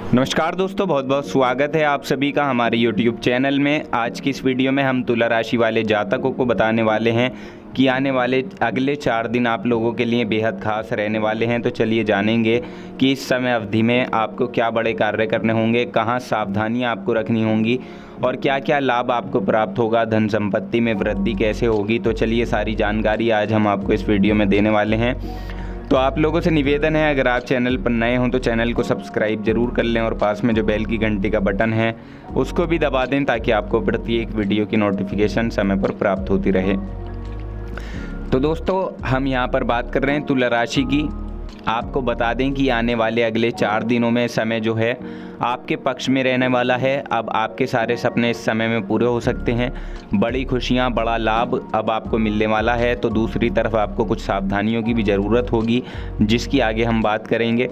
नमस्कार दोस्तों, बहुत बहुत स्वागत है आप सभी का हमारे YouTube चैनल में। आज की इस वीडियो में हम तुला राशि वाले जातकों को बताने वाले हैं कि आने वाले अगले 4 दिन आप लोगों के लिए बेहद खास रहने वाले हैं। तो चलिए जानेंगे कि इस समय अवधि में आपको क्या बड़े कार्य करने होंगे, कहाँ सावधानियाँ आपको रखनी होंगी और क्या क्या लाभ आपको प्राप्त होगा, धन संपत्ति में वृद्धि कैसे होगी। तो चलिए सारी जानकारी आज हम आपको इस वीडियो में देने वाले हैं। तो आप लोगों से निवेदन है, अगर आप चैनल पर नए हों तो चैनल को सब्सक्राइब जरूर कर लें और पास में जो बेल की घंटी का बटन है उसको भी दबा दें ताकि आपको प्रत्येक वीडियो की नोटिफिकेशन समय पर प्राप्त होती रहे। तो दोस्तों हम यहाँ पर बात कर रहे हैं तुला राशि की। आपको बता दें कि आने वाले अगले 4 दिनों में समय जो है आपके पक्ष में रहने वाला है। अब आपके सारे सपने इस समय में पूरे हो सकते हैं। बड़ी खुशियां, बड़ा लाभ अब आपको मिलने वाला है। तो दूसरी तरफ आपको कुछ सावधानियों की भी ज़रूरत होगी जिसकी आगे हम बात करेंगे।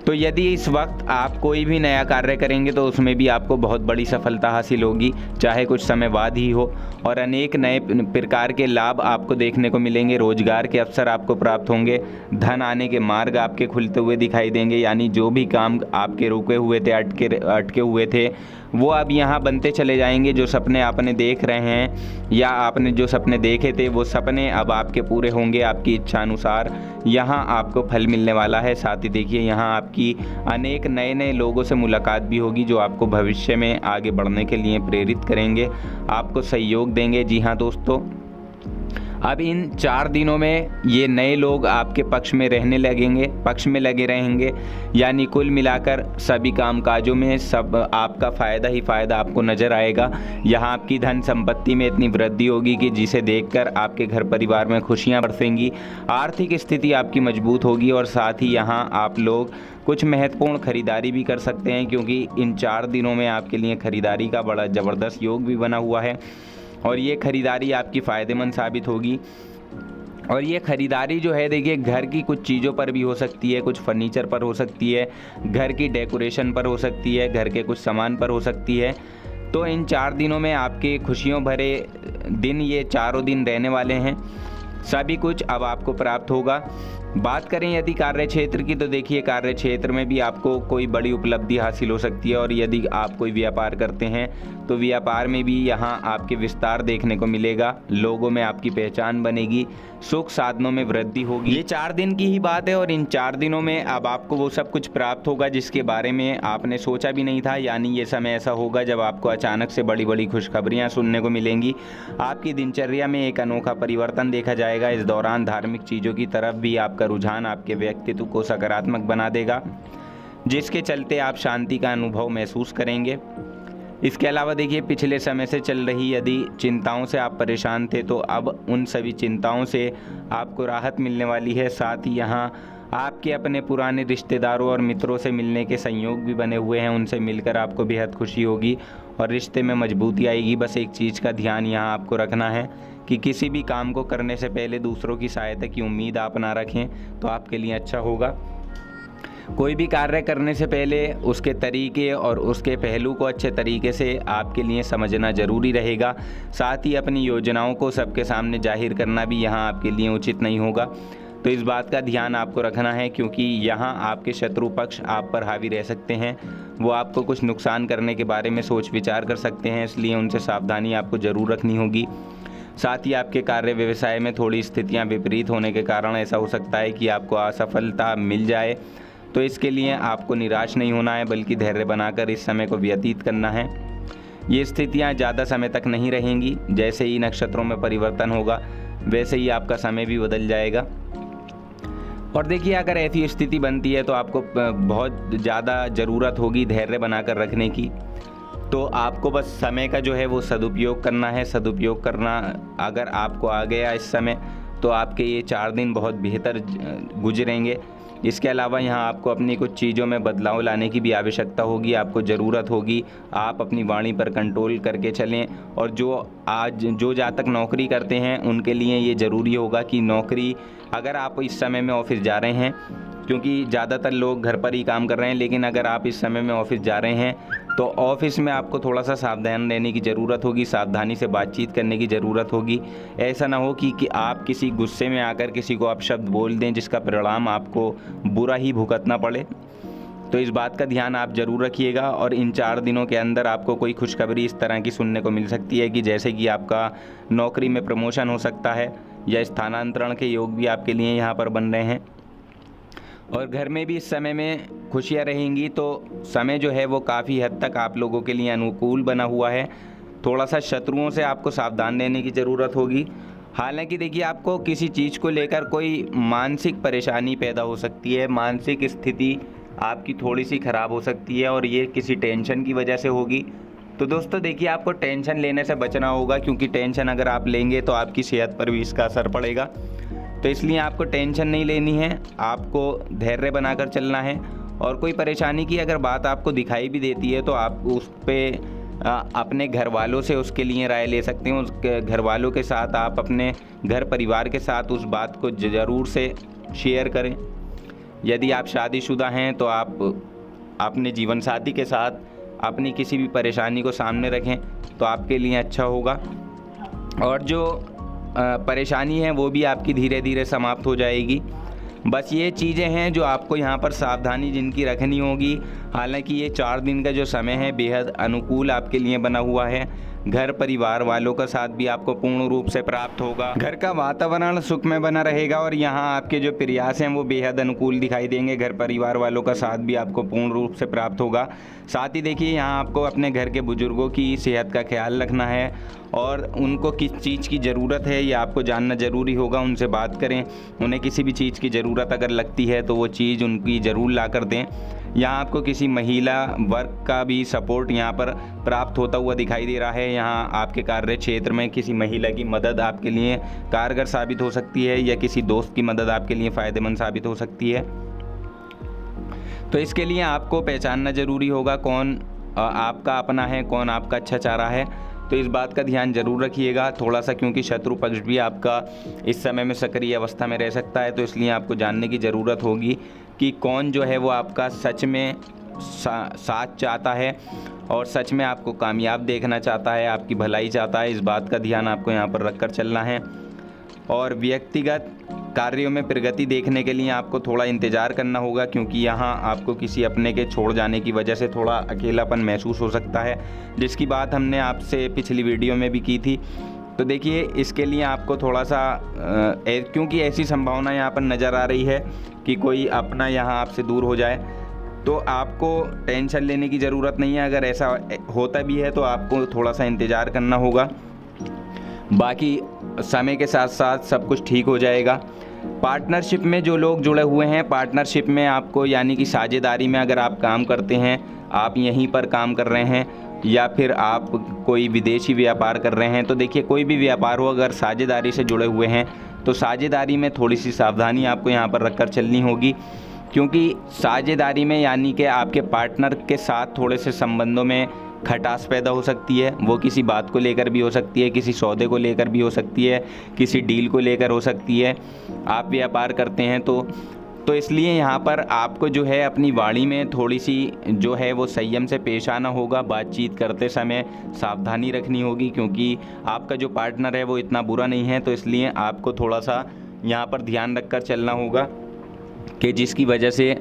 तो यदि इस वक्त आप कोई भी नया कार्य करेंगे तो उसमें भी आपको बहुत बड़ी सफलता हासिल होगी, चाहे कुछ समय बाद ही हो, और अनेक नए प्रकार के लाभ आपको देखने को मिलेंगे। रोजगार के अवसर आपको प्राप्त होंगे, धन आने के मार्ग आपके खुलते हुए दिखाई देंगे। यानी जो भी काम आपके रुके हुए थे, अटके हुए थे, वो अब यहाँ बनते चले जाएंगे। जो सपने आपने देख रहे हैं या आपने जो सपने देखे थे वो सपने अब आपके पूरे होंगे। आपकी इच्छा अनुसार यहाँ आपको फल मिलने वाला है। साथ ही देखिए यहाँ आपकी अनेक नए नए लोगों से मुलाकात भी होगी जो आपको भविष्य में आगे बढ़ने के लिए प्रेरित करेंगे, आपको सहयोग देंगे। जी हाँ दोस्तों, अब इन 4 दिनों में ये नए लोग आपके पक्ष में लगे रहेंगे। यानी कुल मिलाकर सभी कामकाजों में सब आपका फ़ायदा ही फ़ायदा आपको नज़र आएगा। यहाँ आपकी धन संपत्ति में इतनी वृद्धि होगी कि जिसे देखकर आपके घर परिवार में खुशियाँ बरसेंगी। आर्थिक स्थिति आपकी मजबूत होगी और साथ ही यहाँ आप लोग कुछ महत्वपूर्ण खरीदारी भी कर सकते हैं, क्योंकि इन 4 दिनों में आपके लिए खरीदारी का बड़ा ज़बरदस्त योग भी बना हुआ है और ये खरीदारी आपकी फ़ायदेमंद साबित होगी। और ये खरीदारी जो है देखिए घर की कुछ चीज़ों पर भी हो सकती है, कुछ फर्नीचर पर हो सकती है, घर की डेकोरेशन पर हो सकती है, घर के कुछ सामान पर हो सकती है। तो इन 4 दिनों में आपके खुशियों भरे दिन ये चारों दिन रहने वाले हैं। सभी कुछ अब आपको प्राप्त होगा। बात करें यदि कार्य क्षेत्र की, तो देखिए कार्य क्षेत्र में भी आपको कोई बड़ी उपलब्धि हासिल हो सकती है। और यदि आप कोई व्यापार करते हैं तो व्यापार में भी यहाँ आपके विस्तार देखने को मिलेगा, लोगों में आपकी पहचान बनेगी, सुख साधनों में वृद्धि होगी। ये 4 दिन की ही बात है और इन 4 दिनों में अब आपको वो सब कुछ प्राप्त होगा जिसके बारे में आपने सोचा भी नहीं था। यानी ये समय ऐसा होगा जब आपको अचानक से बड़ी बड़ी खुशखबरियाँ सुनने को मिलेंगी। आपकी दिनचर्या में एक अनोखा परिवर्तन देखा जाएगा। इस दौरान धार्मिक चीज़ों की तरफ भी आपका रुझान आपके व्यक्तित्व को सकारात्मक बना देगा, जिसके चलते आप शांति का अनुभव महसूस करेंगे। इसके अलावा देखिए पिछले समय से चल रही यदि चिंताओं से आप परेशान थे तो अब उन सभी चिंताओं से आपको राहत मिलने वाली है। साथ ही यहाँ आपके अपने पुराने रिश्तेदारों और मित्रों से मिलने के संयोग भी बने हुए हैं, उनसे मिलकर आपको बेहद खुशी होगी और रिश्ते में मजबूती आएगी। बस एक चीज़ का ध्यान यहाँ आपको रखना है कि किसी भी काम को करने से पहले दूसरों की सहायता की उम्मीद आप ना रखें तो आपके लिए अच्छा होगा। कोई भी कार्य करने से पहले उसके तरीके और उसके पहलू को अच्छे तरीके से आपके लिए समझना ज़रूरी रहेगा। साथ ही अपनी योजनाओं को सबके सामने जाहिर करना भी यहाँ आपके लिए उचित नहीं होगा। तो इस बात का ध्यान आपको रखना है, क्योंकि यहाँ आपके शत्रु पक्ष आप पर हावी रह सकते हैं। वो आपको कुछ नुकसान करने के बारे में सोच विचार कर सकते हैं, इसलिए उनसे सावधानी आपको ज़रूर रखनी होगी। साथ ही आपके कार्य व्यवसाय में थोड़ी स्थितियाँ विपरीत होने के कारण ऐसा हो सकता है कि आपको असफलता मिल जाए। तो इसके लिए आपको निराश नहीं होना है, बल्कि धैर्य बनाकर इस समय को व्यतीत करना है। ये स्थितियाँ ज़्यादा समय तक नहीं रहेंगी। जैसे ही नक्षत्रों में परिवर्तन होगा वैसे ही आपका समय भी बदल जाएगा। और देखिए अगर ऐसी स्थिति बनती है तो आपको बहुत ज़्यादा ज़रूरत होगी धैर्य बनाकर रखने की। तो आपको बस समय का जो है वो सदुपयोग करना है। सदुपयोग करना अगर आपको आ गया इस समय तो आपके ये 4 दिन बहुत बेहतर गुजरेंगे। इसके अलावा यहाँ आपको अपनी कुछ चीज़ों में बदलाव लाने की भी आवश्यकता होगी, आपको ज़रूरत होगी। आप अपनी वाणी पर कंट्रोल करके चलें। और जो जातक नौकरी करते हैं उनके लिए ये ज़रूरी होगा कि नौकरी अगर आप इस समय में ऑफिस जा रहे हैं, क्योंकि ज़्यादातर लोग घर पर ही काम कर रहे हैं, लेकिन अगर आप इस समय में ऑफिस जा रहे हैं तो ऑफिस में आपको थोड़ा सा सावधान रहने की ज़रूरत होगी, सावधानी से बातचीत करने की ज़रूरत होगी। ऐसा ना हो कि आप किसी गुस्से में आकर किसी को अपशब्द बोल दें जिसका परिणाम आपको बुरा ही भुगतना पड़े। तो इस बात का ध्यान आप ज़रूर रखिएगा। और इन 4 दिनों के अंदर आपको कोई खुशखबरी इस तरह की सुनने को मिल सकती है कि जैसे कि आपका नौकरी में प्रमोशन हो सकता है या स्थानांतरण के योग भी आपके लिए यहाँ पर बन रहे हैं। और घर में भी इस समय में खुशियाँ रहेंगी। तो समय जो है वो काफ़ी हद तक आप लोगों के लिए अनुकूल बना हुआ है। थोड़ा सा शत्रुओं से आपको सावधान रहने की ज़रूरत होगी। हालांकि देखिए, आपको किसी चीज़ को लेकर कोई मानसिक परेशानी पैदा हो सकती है, मानसिक स्थिति आपकी थोड़ी सी ख़राब हो सकती है और ये किसी टेंशन की वजह से होगी। तो दोस्तों देखिए, आपको टेंशन लेने से बचना होगा, क्योंकि टेंशन अगर आप लेंगे तो आपकी सेहत पर भी इसका असर पड़ेगा। तो इसलिए आपको टेंशन नहीं लेनी है, आपको धैर्य बनाकर चलना है। और कोई परेशानी की अगर बात आपको दिखाई भी देती है तो आप उस पर अपने घर वालों से उसके लिए राय ले सकते हैं। उस घर वालों के साथ आप अपने घर परिवार के साथ उस बात को ज़रूर से शेयर करें। यदि आप शादीशुदा हैं तो आप अपने जीवन साथी के साथ अपनी किसी भी परेशानी को सामने रखें तो आपके लिए अच्छा होगा। और जो परेशानी है वो भी आपकी धीरे धीरे समाप्त हो जाएगी। बस ये चीज़ें हैं जो आपको यहाँ पर सावधानी जिनकी रखनी होगी। हालांकि ये 4 दिन का जो समय है बेहद अनुकूल आपके लिए बना हुआ है। घर परिवार वालों का साथ भी आपको पूर्ण रूप से प्राप्त होगा। घर का वातावरण सुखमय बना रहेगा और यहाँ आपके जो प्रयास हैं वो बेहद अनुकूल दिखाई देंगे। घर परिवार वालों का साथ भी आपको पूर्ण रूप से प्राप्त होगा। साथ ही देखिए, यहाँ आपको अपने घर के बुजुर्गों की सेहत का ख्याल रखना है और उनको किस चीज़ की ज़रूरत है ये आपको जानना ज़रूरी होगा। उनसे बात करें, उन्हें किसी भी चीज़ की ज़रूरत अगर लगती है तो वो चीज़ उनकी ज़रूर ला कर दें। यहाँ आपको किसी महिला वर्ग का भी सपोर्ट यहाँ पर प्राप्त होता हुआ दिखाई दे रहा है। यहाँ आपके कार्य क्षेत्र में किसी महिला की मदद आपके लिए कारगर साबित हो सकती है या किसी दोस्त की मदद आपके लिए फ़ायदेमंद साबित हो सकती है। तो इसके लिए आपको पहचानना ज़रूरी होगा कौन आपका अपना है, कौन आपका अच्छा चाह रहा है। तो इस बात का ध्यान जरूर रखिएगा थोड़ा सा, क्योंकि शत्रु पक्ष भी आपका इस समय में सक्रिय अवस्था में रह सकता है। तो इसलिए आपको जानने की ज़रूरत होगी कि कौन जो है वो आपका सच में साथ चाहता है और सच में आपको कामयाब देखना चाहता है, आपकी भलाई चाहता है। इस बात का ध्यान आपको यहाँ पर रखकर चलना है। और व्यक्तिगत कार्यों में प्रगति देखने के लिए आपको थोड़ा इंतज़ार करना होगा, क्योंकि यहाँ आपको किसी अपने के छोड़ जाने की वजह से थोड़ा अकेलापन महसूस हो सकता है, जिसकी बात हमने आपसे पिछली वीडियो में भी की थी। तो देखिए, इसके लिए आपको थोड़ा सा क्योंकि ऐसी संभावना यहाँ पर नज़र आ रही है कि कोई अपना यहाँ आपसे दूर हो जाए, तो आपको टेंशन लेने की ज़रूरत नहीं है। अगर ऐसा होता भी है तो आपको थोड़ा सा इंतज़ार करना होगा। बाकी समय के साथ साथ सब कुछ ठीक हो जाएगा। पार्टनरशिप में जो लोग जुड़े हुए हैं, पार्टनरशिप में आपको यानी कि साझेदारी में अगर आप काम करते हैं, आप यहीं पर काम कर रहे हैं या फिर आप कोई विदेशी व्यापार कर रहे हैं, तो देखिए, कोई भी व्यापार हो अगर साझेदारी से जुड़े हुए हैं तो साझेदारी में थोड़ी सी सावधानी आपको यहाँ पर रखकर चलनी होगी, क्योंकि साझेदारी में यानी कि आपके पार्टनर के साथ थोड़े से संबंधों में खटास पैदा हो सकती है। वो किसी बात को लेकर भी हो सकती है, किसी सौदे को लेकर भी हो सकती है, किसी डील को लेकर हो सकती है। आप व्यापार करते हैं तो इसलिए यहाँ पर आपको जो है अपनी वाणी में थोड़ी सी जो है वो संयम से पेश आना होगा। बातचीत करते समय सावधानी रखनी होगी, क्योंकि आपका जो पार्टनर है वो इतना बुरा नहीं है। तो इसलिए आपको थोड़ा सा यहाँ पर ध्यान रखकर चलना होगा कि जिसकी वजह से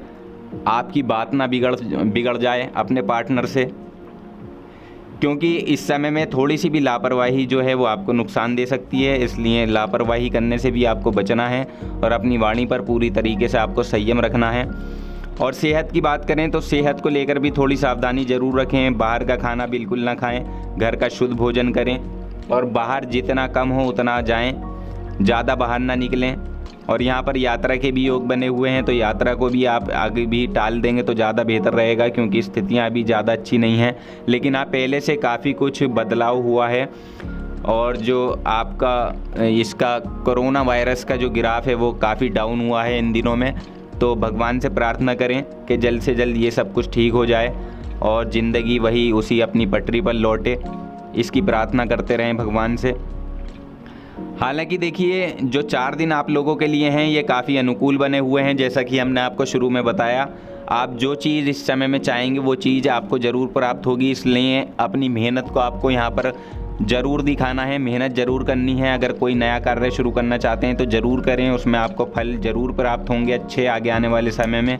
आपकी बात ना बिगड़ जाए अपने पार्टनर से, क्योंकि इस समय में थोड़ी सी भी लापरवाही जो है वो आपको नुकसान दे सकती है। इसलिए लापरवाही करने से भी आपको बचना है और अपनी वाणी पर पूरी तरीके से आपको संयम रखना है। और सेहत की बात करें तो सेहत को लेकर भी थोड़ी सावधानी ज़रूर रखें। बाहर का खाना बिल्कुल ना खाएं, घर का शुद्ध भोजन करें और बाहर जितना कम हो उतना जाएं, ज़्यादा बाहर ना निकलें। और यहाँ पर यात्रा के भी योग बने हुए हैं, तो यात्रा को भी आप आगे भी टाल देंगे तो ज़्यादा बेहतर रहेगा, क्योंकि स्थितियाँ अभी ज़्यादा अच्छी नहीं हैं। लेकिन आप पहले से काफ़ी कुछ बदलाव हुआ है और जो आपका इसका कोरोना वायरस का जो ग्राफ है वो काफ़ी डाउन हुआ है इन दिनों में। तो भगवान से प्रार्थना करें कि जल्द से जल्द ये सब कुछ ठीक हो जाए और ज़िंदगी वही उसी अपनी पटरी पर लौटे, इसकी प्रार्थना करते रहें भगवान से। हालांकि देखिए, जो 4 दिन आप लोगों के लिए हैं ये काफ़ी अनुकूल बने हुए हैं। जैसा कि हमने आपको शुरू में बताया, आप जो चीज़ इस समय में चाहेंगे वो चीज़ आपको ज़रूर प्राप्त होगी। इसलिए अपनी मेहनत को आपको यहाँ पर ज़रूर दिखाना है, मेहनत ज़रूर करनी है। अगर कोई नया कार्य शुरू करना चाहते हैं तो ज़रूर करें, उसमें आपको फल ज़रूर प्राप्त होंगे अच्छे आगे आने वाले समय में।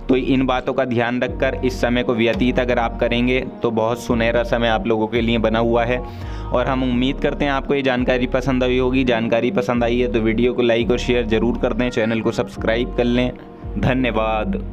तो इन बातों का ध्यान रखकर इस समय को व्यतीत अगर आप करेंगे तो बहुत सुनहरा समय आप लोगों के लिए बना हुआ है। और हम उम्मीद करते हैं आपको ये जानकारी पसंद आई होगी। जानकारी पसंद आई है तो वीडियो को लाइक और शेयर ज़रूर कर दें, चैनल को सब्सक्राइब कर लें। धन्यवाद।